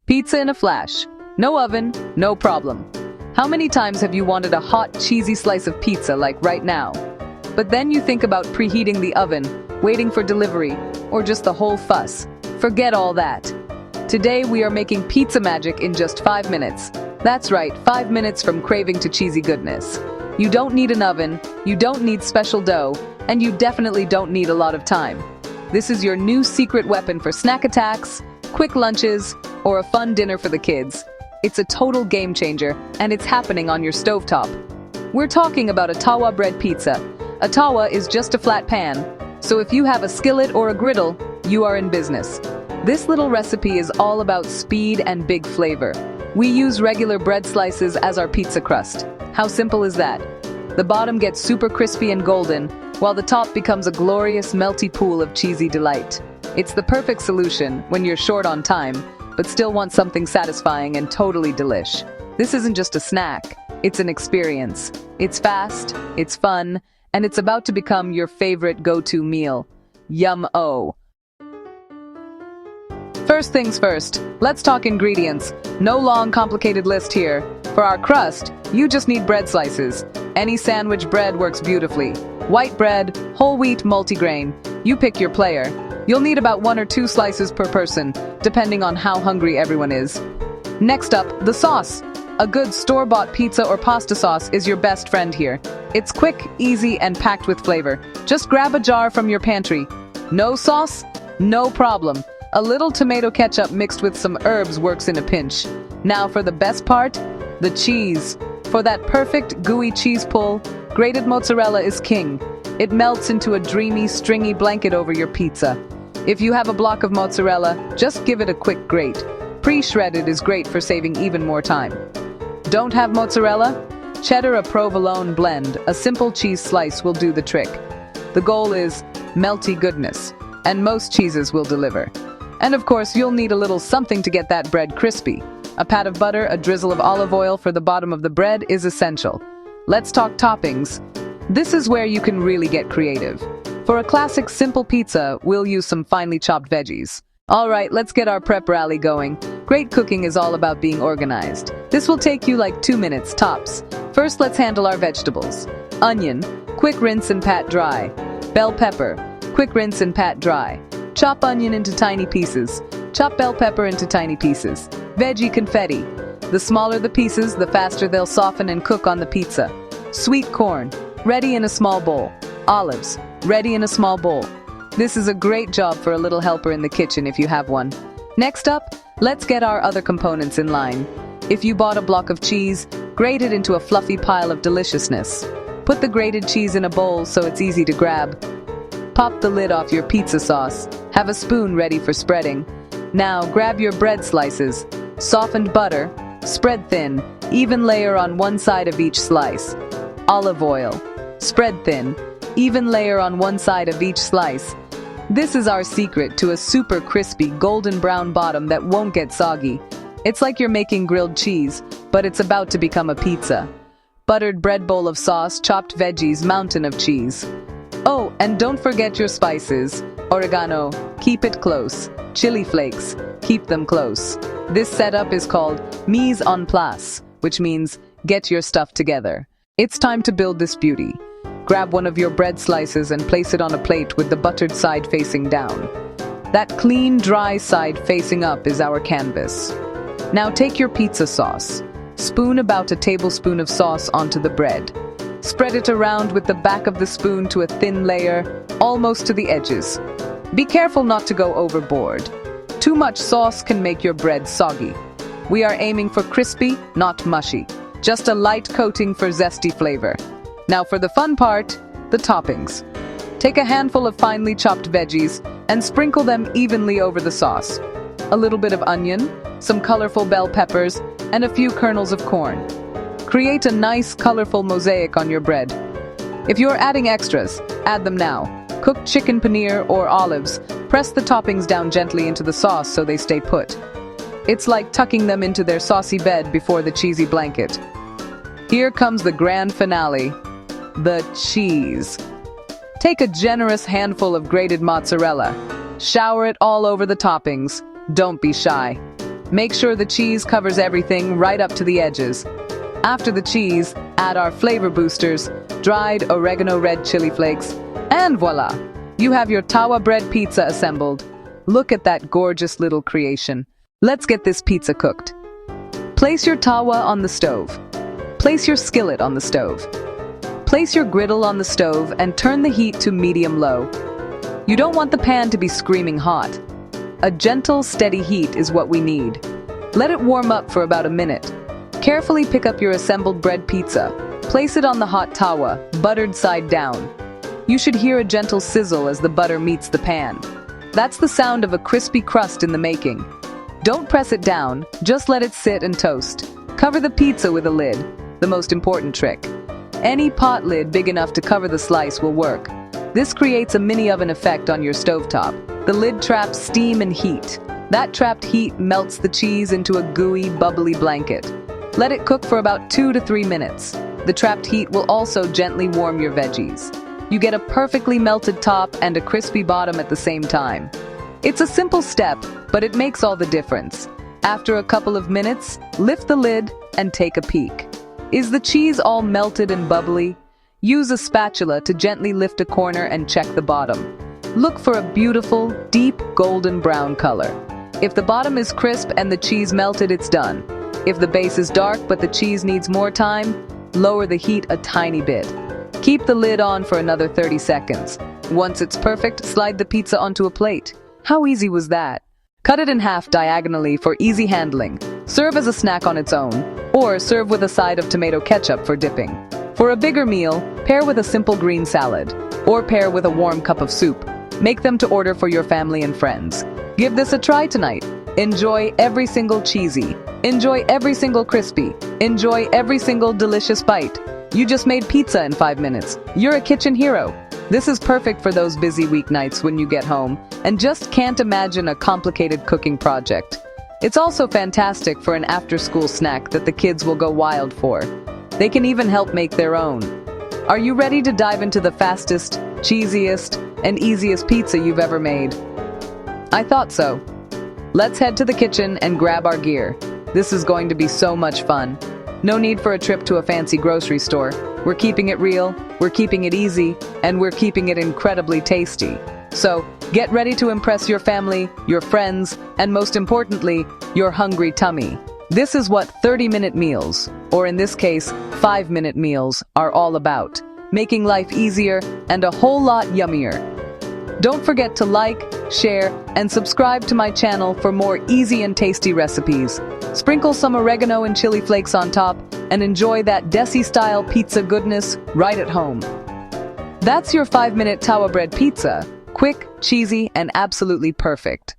Pizza in a flash. No oven, no problem. How many times have you wanted a hot, cheesy slice of pizza like right now? But then you think about preheating the oven, waiting for delivery, or just the whole fuss. Forget all that. Today we are making pizza magic in just 5 minutes. That's right, 5 minutes from craving to cheesy goodness. You don't need an oven, you don't need special dough, and you definitely don't need a lot of time. This is your new secret weapon for snack attacks, quick lunches, or a fun dinner for the kids. It's a total game changer, and it's happening on your stovetop. We're talking about a tawa bread pizza. A tawa is just a flat pan, so if you have a skillet or a griddle, you are in business. This little recipe is all about speed and big flavor. We use regular bread slices as our pizza crust. How simple is that? The bottom gets super crispy and golden, while the top becomes a glorious melty pool of cheesy delight. It's the perfect solution when you're short on time, but still want something satisfying and totally delish. This isn't just a snack, it's an experience. It's fast, it's fun, and it's about to become your favorite go-to meal. Yum-o! First things first, let's talk ingredients. No long, complicated list here. For our crust, you just need bread slices. Any sandwich bread works beautifully. White bread, whole wheat, multigrain. You pick your player. You'll need about 1 or 2 slices per person, depending on how hungry everyone is. Next up, the sauce. A good store-bought pizza or pasta sauce is your best friend here. It's quick, easy, and packed with flavor. Just grab a jar from your pantry. No sauce? No problem. A little tomato ketchup mixed with some herbs works in a pinch. Now for the best part, the cheese. For that perfect, gooey cheese pull, grated mozzarella is king. It melts into a dreamy, stringy blanket over your pizza. If you have a block of mozzarella, just give it a quick grate. Pre-shredded is great for saving even more time. Don't have mozzarella? Cheddar or provolone blend, a simple cheese slice will do the trick. The goal is melty goodness, and most cheeses will deliver. And of course, you'll need a little something to get that bread crispy. A pat of butter, a drizzle of olive oil for the bottom of the bread is essential. Let's talk toppings. This is where you can really get creative. For a classic simple pizza, we'll use some finely chopped veggies. Alright, let's get our prep rally going. Great cooking is all about being organized. This will take you like 2 minutes, tops. First, let's handle our vegetables. Onion, quick rinse and pat dry. Bell pepper, quick rinse and pat dry. Chop onion into tiny pieces. Chop bell pepper into tiny pieces. Veggie confetti. The smaller the pieces, the faster they'll soften and cook on the pizza. Sweet corn, ready in a small bowl. Olives, ready in a small bowl. This is a great job for a little helper in the kitchen if you have one. Next up, let's get our other components in line. If you bought a block of cheese, grate it into a fluffy pile of deliciousness. Put the grated cheese in a bowl so it's easy to grab. Pop the lid off your pizza sauce. Have a spoon ready for spreading. Now grab your bread slices. Softened butter. Spread thin. Even layer on one side of each slice. Olive oil. Spread thin. Even layer on one side of each slice. This is our secret to a super crispy golden brown bottom that won't get soggy. It's like you're making grilled cheese, but it's about to become a pizza. Buttered bread bowl of sauce, chopped veggies, mountain of cheese. Oh, and don't forget your spices. Oregano, keep it close. Chili flakes, keep them close. This setup is called mise en place, which means get your stuff together. It's time to build this beauty. Grab one of your bread slices and place it on a plate with the buttered side facing down. That clean, dry side facing up is our canvas. Now take your pizza sauce. Spoon about a tablespoon of sauce onto the bread. Spread it around with the back of the spoon to a thin layer, almost to the edges. Be careful not to go overboard. Too much sauce can make your bread soggy. We are aiming for crispy, not mushy. Just a light coating for zesty flavor. Now for the fun part, the toppings. Take a handful of finely chopped veggies and sprinkle them evenly over the sauce. A little bit of onion, some colorful bell peppers, and a few kernels of corn. Create a nice, colorful mosaic on your bread. If you're adding extras, add them now. Cooked chicken paneer or olives, press the toppings down gently into the sauce so they stay put. It's like tucking them into their saucy bed before the cheesy blanket. Here comes the grand finale, the cheese. Take a generous handful of grated mozzarella. Shower it all over the toppings. Don't be shy. Make sure the cheese covers everything right up to the edges. After the cheese, add our flavor boosters, dried oregano red chili flakes, and voila! You have your tawa bread pizza assembled. Look at that gorgeous little creation. Let's get this pizza cooked. Place your tawa on the stove. Place your skillet on the stove. Place your griddle on the stove and turn the heat to medium-low. You don't want the pan to be screaming hot. A gentle, steady heat is what we need. Let it warm up for about a minute. Carefully pick up your assembled bread pizza. Place it on the hot tawa, buttered side down. You should hear a gentle sizzle as the butter meets the pan. That's the sound of a crispy crust in the making. Don't press it down, just let it sit and toast. Cover the pizza with a lid, the most important trick. Any pot lid big enough to cover the slice will work. This creates a mini oven effect on your stovetop. The lid traps steam and heat. That trapped heat melts the cheese into a gooey, bubbly blanket. Let it cook for about 2 to 3 minutes. The trapped heat will also gently warm your veggies. You get a perfectly melted top and a crispy bottom at the same time. It's a simple step, but it makes all the difference. After a couple of minutes, lift the lid and take a peek. Is the cheese all melted and bubbly? Use a spatula to gently lift a corner and check the bottom. Look for a beautiful, deep golden brown color. If the bottom is crisp and the cheese melted, it's done. If the base is dark but the cheese needs more time, lower the heat a tiny bit. Keep the lid on for another 30 seconds. Once it's perfect, slide the pizza onto a plate. How easy was that? Cut it in half diagonally for easy handling. Serve as a snack on its own, or serve with a side of tomato ketchup for dipping. For a bigger meal, pair with a simple green salad, or pair with a warm cup of soup. Make them to order for your family and friends. Give this a try tonight. Enjoy every single cheesy. Enjoy every single crispy. Enjoy every single delicious bite. You just made pizza in 5 minutes. You're a kitchen hero. This is perfect for those busy weeknights when you get home and just can't imagine a complicated cooking project. It's also fantastic for an after-school snack that the kids will go wild for. They can even help make their own. Are you ready to dive into the fastest, cheesiest, and easiest pizza you've ever made? I thought so. Let's head to the kitchen and grab our gear. This is going to be so much fun. No need for a trip to a fancy grocery store. We're keeping it real, we're keeping it easy, and we're keeping it incredibly tasty. So, get ready to impress your family, your friends, and most importantly, your hungry tummy. This is what 30-minute meals, or in this case, 5-minute meals, are all about. Making life easier and a whole lot yummier. Don't forget to like, share, and subscribe to my channel for more easy and tasty recipes. Sprinkle some oregano and chili flakes on top and enjoy that Desi-style pizza goodness right at home. That's your 5-minute tawa bread pizza. Quick, cheesy, and absolutely perfect.